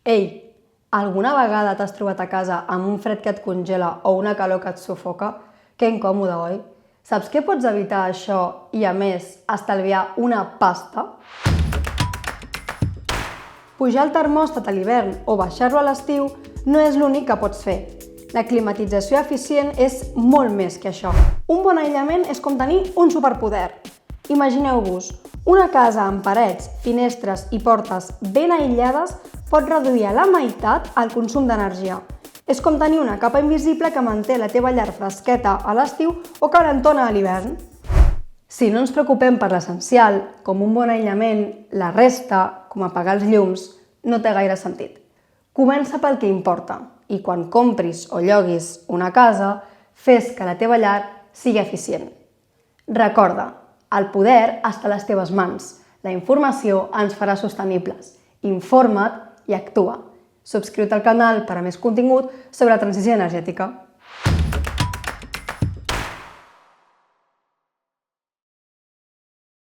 Ei, alguna vegada t'has trobat a casa amb un fred que et congela o una calor que et sufoca? Que incòmode, oi? Saps que pots evitar això i, a més, estalviar una pasta? Pujar el termòstat a l'hivern o baixar-lo a l'estiu no és l'únic que pots fer. La climatització eficient és molt més que això. Un bon aïllament és com tenir un superpoder. Imagineu-vos, una casa amb parets, finestres i portes ben aïllades pot reduir a la meitat el consum d'energia. És com tenir una capa invisible que manté la teva llar fresqueta a l'estiu o calentona a l'hivern. Si no ens preocupem per l'essencial, com un bon aïllament, la resta, com apagar els llums, no té gaire sentit. Comença pel que importa i quan compris o lloguis una casa, fes que la teva llar sigui eficient. Recorda, el poder està a les teves mans. La informació ens farà sostenibles. Informa't i actua. Subscriu-te al canal per a més contingut sobre transició energètica.